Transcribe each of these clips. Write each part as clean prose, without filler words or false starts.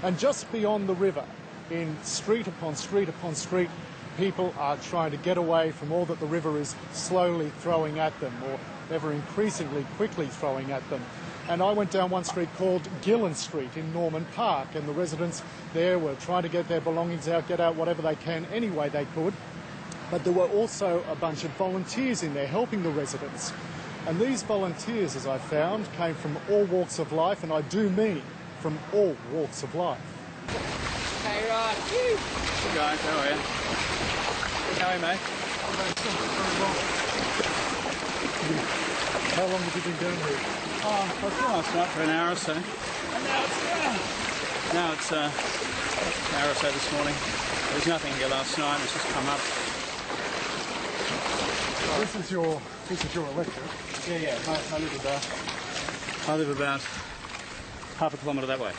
And just beyond the river, in street upon street upon street, people are trying to get away from all that the river is slowly throwing at them, or ever increasingly quickly throwing at them. And I went down one street called Gillen Street in Norman Park, and the residents there were trying to get their belongings out, get out whatever they can any way they could. But there were also a bunch of volunteers in there helping the residents. And these volunteers, as I found, came from all walks of life, and I do mean from all walks of life. Hey, right. Hey guys, how are you? How are you, mate? How long have you been down here? Oh, I was last night for an hour or so. And now it's an hour or so this morning. There was nothing here last night, it's just come up. This is your electric. Yeah. I live about half a kilometre that way.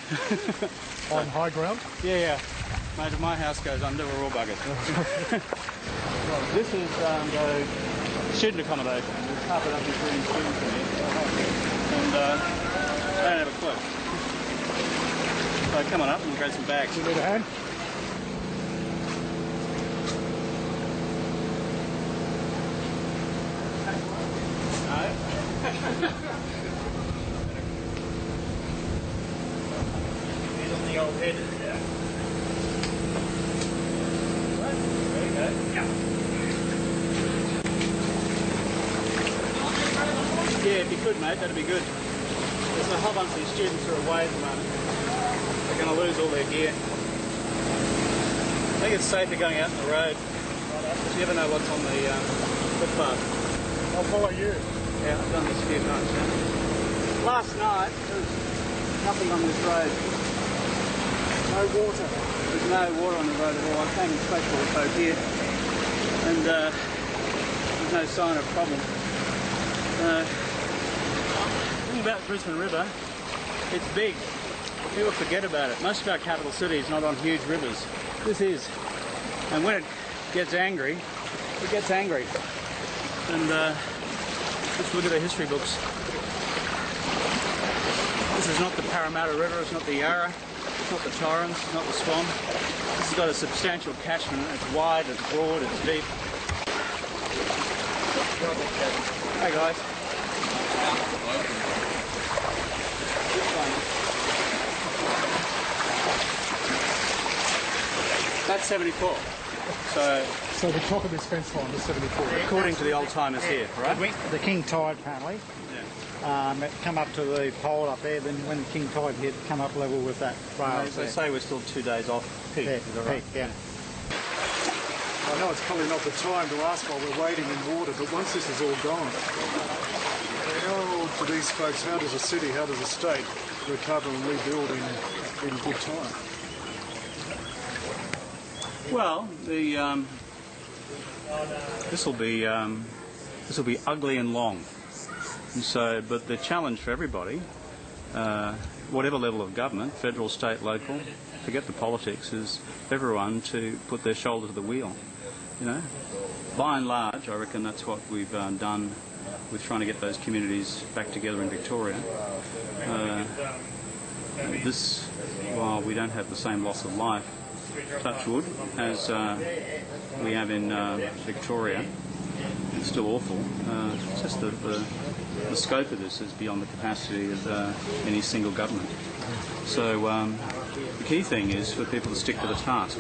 On high ground? Yeah. Mate, if my house goes under, we're all buggered. This is the student accommodation. There's half a dozen students in here. And they don't have a clue. So come on up and we'll grab some bags. You need a hand? He's on the old head. Yeah. There you go. Yeah. Yeah, if you could, mate, that'd be good. There's a whole bunch of these students who are away at the moment. They're going to lose all their gear. I think it's safer going out on the road. You never know what's on the footpath. I'll follow you. Yeah, I've done this a few times now. Last night, there was nothing on this road. No water. There's no water on the road at all. I came in straight for the boat here, and there's no sign of problem. The thing about the Brisbane River, it's big. People forget about it. Most of our capital cities not on huge rivers. This is. And when it gets angry, it gets angry. And let's look at the history books. This is not the Parramatta River, it's not the Yarra, it's not the Torrens, it's not the Swan. This has got a substantial catchment. It's wide, it's broad, it's deep. Hey guys. That's 74. So the top of this fence line is 74. According to the old timers here, right? The king tide apparently. It come up to the pole up there, then when the king tide hit, come up level with that rail. They say we're still 2 days off peak. Yeah, Is that right? peak, yeah. I know it's probably not the time to ask while we're waiting in water, but once this is all gone, how do these folks, how does a city, how does a state recover and rebuild in good time? Well, this will be ugly and long. And so, but the challenge for everybody, whatever level of government, federal, state, local, forget the politics, is everyone to put their shoulder to the wheel. You know, by and large, I reckon that's what we've done with trying to get those communities back together in Victoria. While we don't have the same loss of life, touch wood, as we have in Victoria, it's still awful. It's just the scope of this is beyond the capacity of any single government. So the key thing is for people to stick to the task.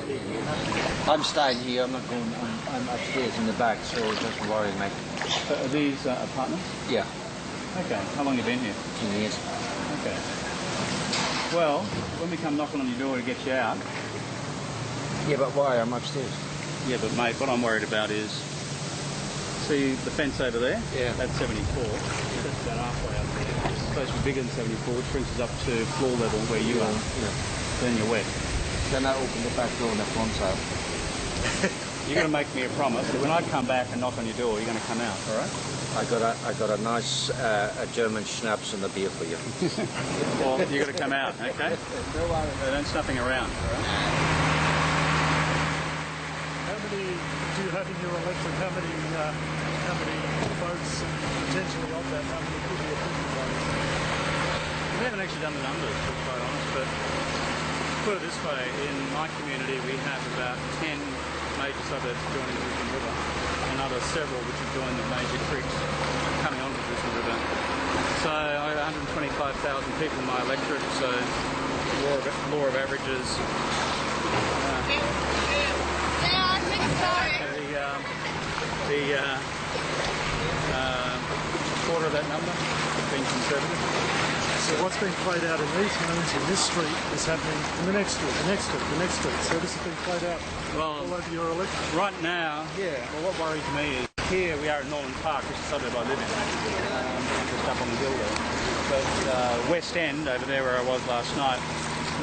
I'm staying here, I'm not going, I'm upstairs in the back, so don't worry, mate. So are these apartments? Yeah. Okay, how long have you been here? 10 years. Okay. Well, when we come knocking on your door to get you out... Yeah, but why? I'm upstairs. Yeah, but mate, what I'm worried about is... See the fence over there? Yeah. That's 74. That's about halfway up there. It's supposed to be bigger than 74, which brings us up to floor level where you are. Yeah. Then you're wet. Then I open the back door on the front side. You're going to make me a promise that when I come back and knock on your door, you're going to come out, all right? I got a nice a German schnapps and a beer for you. Well, you're going to come out, okay? No worries. Don't stuffing around, all right? How many do you have in your electric? How many folks potentially of that? How many could be affected by this? We haven't actually done the numbers, to be quite honest, but put it this way, in my community we have about 10 major suburbs joining the Brisbane River, and other several which have joined the major creeks coming onto the Brisbane River. So I have 125,000 people in my electorate, so law of averages. Quarter of that number has been Conservative. So what's being played out in these homes in this street is happening in the next street, the next street, the next street. So this has been played out all over your electorate. Right now, yeah. Well, what worries me is here we are in Norland Park, which is the suburb I live in, just up on the hill there. But West End, over there where I was last night,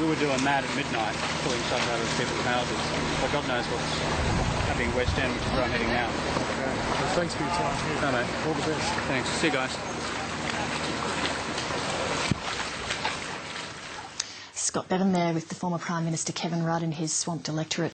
we were doing that at midnight, pulling stuff out of people's houses. But God knows what's happening in West End, which is where I'm heading now. Okay. Well, thanks for your time here. No, mate. All the best. Thanks. See you guys. Scott Bevan there with the former Prime Minister Kevin Rudd in his swamped electorate.